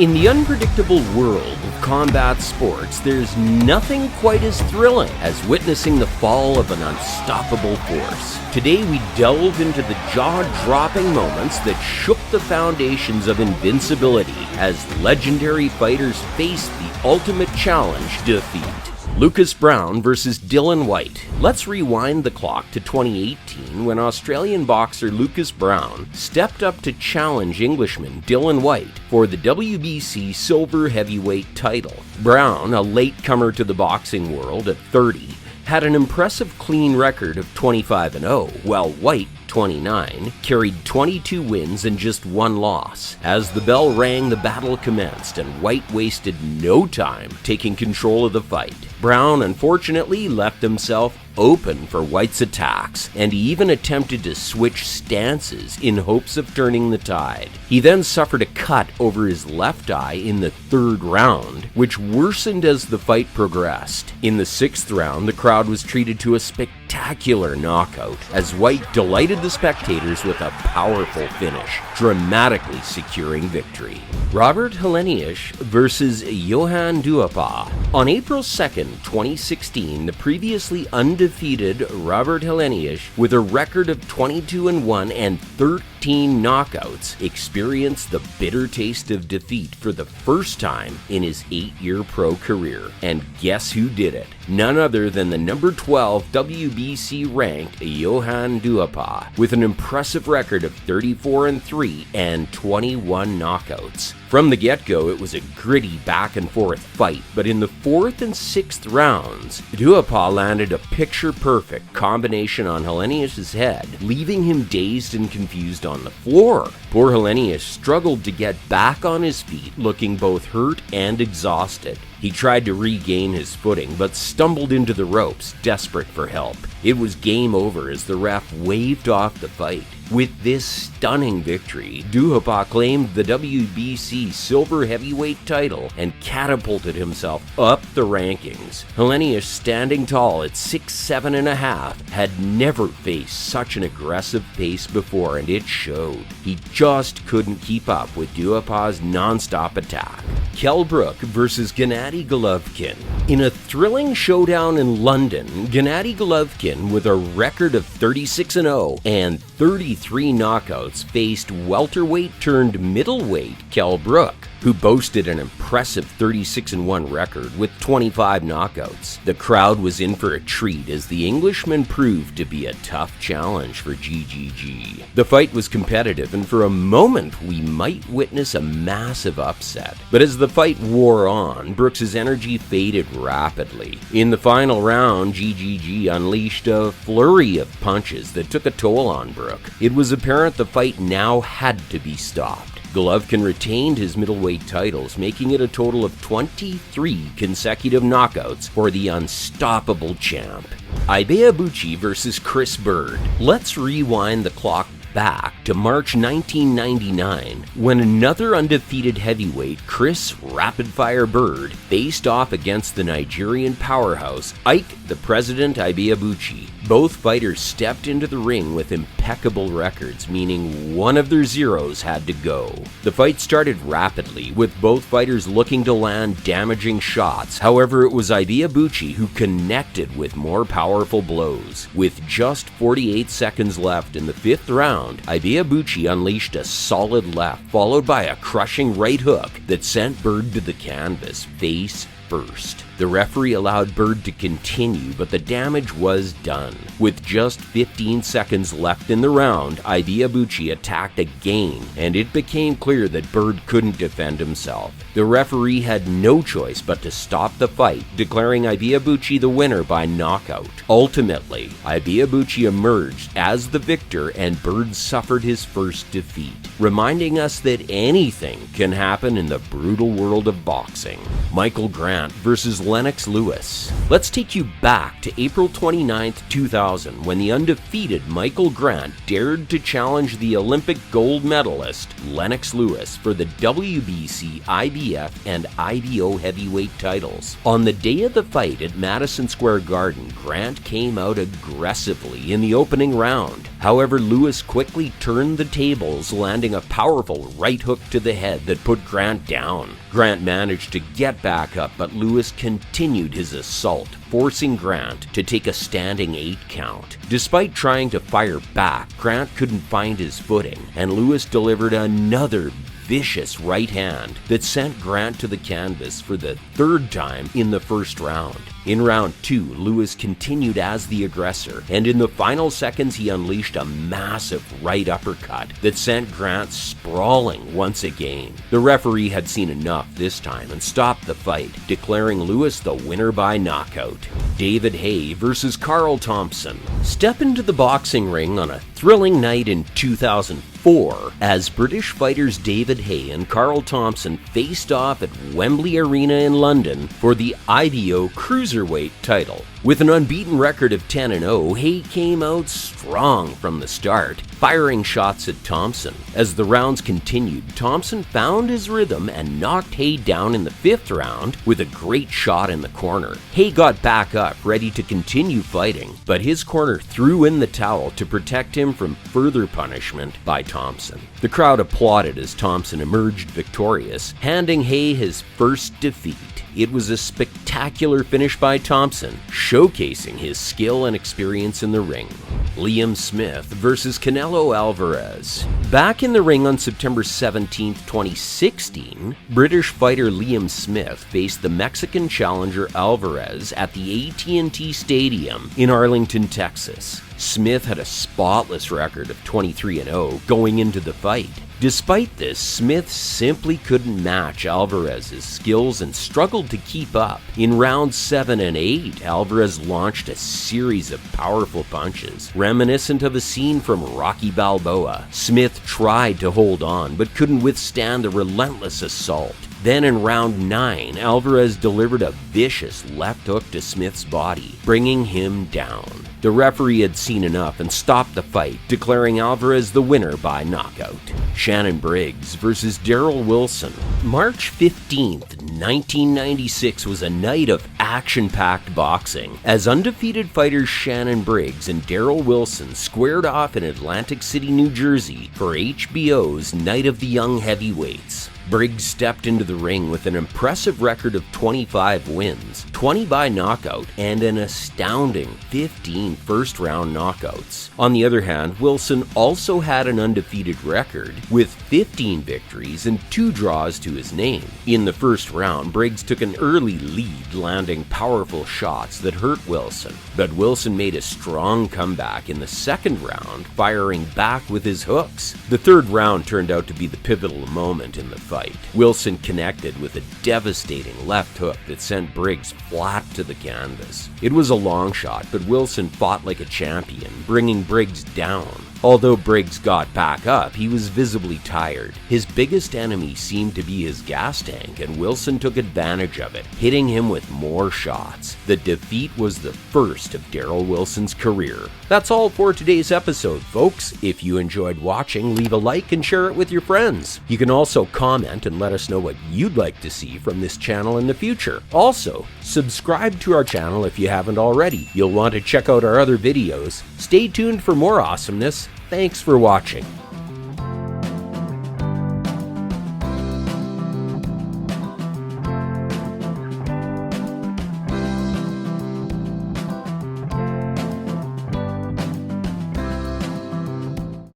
In the unpredictable world of combat sports, there's nothing quite as thrilling as witnessing the fall of an unstoppable force. Today we delve into the jaw-dropping moments that shook the foundations of invincibility as legendary fighters faced the ultimate challenge, defeat. Lucas Browne versus Dillian Whyte. Let's rewind the clock to 2018 when Australian boxer Lucas Browne stepped up to challenge Englishman Dillian Whyte for the WBC silver heavyweight title. Browne, a latecomer to the boxing world at 30, had an impressive clean record of 25-0, while Whyte, 29, carried 22 wins and just one loss. As the bell rang, the battle commenced, and Whyte wasted no time taking control of the fight. Browne unfortunately left himself open for Whyte's attacks, and he even attempted to switch stances in hopes of turning the tide. He then suffered a cut over his left eye in the third round, which worsened as the fight progressed. In the sixth round, the crowd was treated to a spectacular knockout as Whyte delighted the spectators with a powerful finish, dramatically securing victory. Robert Helenish versus Johann Duapa. On April 2nd, 2016, the previously undefeated Robert Helenish, with a record of 22-1 and 13 knockouts, experienced the bitter taste of defeat for the first time in his 8-year pro career. And guess who did it? None other than the number 12 WBC ranked Johann Duapa, with an impressive record of 34-3 and 21 knockouts. From the get-go, it was a gritty back-and-forth fight, but in the fourth and sixth rounds, Duapa landed a picture-perfect combination on Helenish's head, leaving him dazed and confused on the floor. Poor Helenish struggled to get back on his feet, looking both hurt and exhausted. He tried to regain his footing, but stumbled into the ropes, desperate for help. It was game over as the ref waved off the fight. With this stunning victory, Duapa claimed the WBC silver heavyweight title and catapulted himself up the rankings. Helenish, standing tall at 6'7.5", had never faced such an aggressive pace before, and it showed. He just couldn't keep up with Duapa's non-stop attack. Kell versus Gennady Golovkin. In a thrilling showdown in London, Gennady Golovkin, with a record of 36-0 and 33 knockouts, faced welterweight-turned-middleweight Kell, who boasted an impressive 36-1 record with 25 knockouts. The crowd was in for a treat as the Englishman proved to be a tough challenge for GGG. The fight was competitive, and for a moment we might witness a massive upset. But as the fight wore on, Brooks' energy faded rapidly. In the final round, GGG unleashed a flurry of punches that took a toll on Brook. It was apparent the fight now had to be stopped. Golovkin retained his middleweight titles, making it a total of 23 consecutive knockouts for the unstoppable champ. Ibuki versus Chris Bird. Let's rewind the clock back to March 1999 when another undefeated heavyweight, Chris Rapid-Fire Bird, faced off against the Nigerian powerhouse Ike the President Ibuki. Both fighters stepped into the ring with impeccable records, meaning one of their zeros had to go. The fight started rapidly, with both fighters looking to land damaging shots. However, it was Ibuki who connected with more powerful blows. With just 48 seconds left in the fifth round, Ibuki unleashed a solid left, followed by a crushing right hook that sent Bird to the canvas, face first. The referee allowed Bird to continue, but the damage was done. With just 15 seconds left in the round, Ibuki attacked again, and it became clear that Bird couldn't defend himself. The referee had no choice but to stop the fight, declaring Ibuki the winner by knockout. Ultimately, Ibuki emerged as the victor, and Bird suffered his first defeat, reminding us that anything can happen in the brutal world of boxing. Michael Grant versus Lennox Lewis. Let's take you back to April 29, 2000, when the undefeated Michael Grant dared to challenge the Olympic gold medalist Lennox Lewis for the WBC, IBF, and IBO heavyweight titles. On the day of the fight at Madison Square Garden, Grant came out aggressively in the opening round. However, Lewis quickly turned the tables, landing a powerful right hook to the head that put Grant down. Grant managed to get back up, but Lewis continued his assault, forcing Grant to take a standing 8 count. Despite trying to fire back, Grant couldn't find his footing, and Lewis delivered another vicious right hand that sent Grant to the canvas for the 3rd time in the first round. In round 2, Lewis continued as the aggressor, and in the final seconds he unleashed a massive right uppercut that sent Grant sprawling once again. The referee had seen enough this time and stopped the fight, declaring Lewis the winner by knockout. David Haye versus Carl Thompson. Step into the boxing ring on a thrilling night in 2004 as British fighters David Haye and Carl Thompson faced off at Wembley Arena in London for the IBO Cruiserweight title. With an unbeaten record of 10-0, Haye came out strong from the start, firing shots at Thompson. As the rounds continued, Thompson found his rhythm and knocked Haye down in the 5th round with a great shot in the corner. Haye got back up, ready to continue fighting, but his corner threw in the towel to protect him from further punishment by Thompson. The crowd applauded as Thompson emerged victorious, handing Haye his first defeat. It was a spectacular finish by Thompson, showcasing his skill and experience in the ring. Liam Smith versus Canelo Alvarez. Back in the ring on September 17, 2016, British fighter Liam Smith faced the Mexican challenger Alvarez at the AT&T Stadium in Arlington, Texas. Smith had a spotless record of 23-0 going into the fight. Despite this, Smith simply couldn't match Alvarez's skills and struggled to keep up. In rounds 7 and 8, Alvarez launched a series of powerful punches, reminiscent of a scene from Rocky Balboa. Smith tried to hold on, but couldn't withstand the relentless assault. Then in round 9, Alvarez delivered a vicious left hook to Smith's body, bringing him down. The referee had seen enough and stopped the fight, declaring Alvarez the winner by knockout. Shannon Briggs versus Daryl Wilson. March 15th, 1996 was a night of action-packed boxing, as undefeated fighters Shannon Briggs and Daryl Wilson squared off in Atlantic City, New Jersey for HBO's Night of the Young Heavyweights. Briggs stepped into the ring with an impressive record of 25 wins, 20 by knockout, and an astounding 15 first-round knockouts. On the other hand, Wilson also had an undefeated record, with 15 victories and 2 draws to his name. In the first round, Briggs took an early lead, landing powerful shots that hurt Wilson. But Wilson made a strong comeback in the second round, firing back with his hooks. The third round turned out to be the pivotal moment in the fight. Wilson connected with a devastating left hook that sent Briggs flat to the canvas. It was a long shot, but Wilson fought like a champion, bringing Briggs down. Although Briggs got back up, he was visibly tired. His biggest enemy seemed to be his gas tank, and Wilson took advantage of it, hitting him with more shots. The defeat was the first of Daryl Wilson's career. That's all for today's episode, folks. If you enjoyed watching, leave a like and share it with your friends. You can also comment and let us know what you'd like to see from this channel in the future. Also, subscribe to our channel if you haven't already. You'll want to check out our other videos. Stay tuned for more awesomeness. Thanks for watching.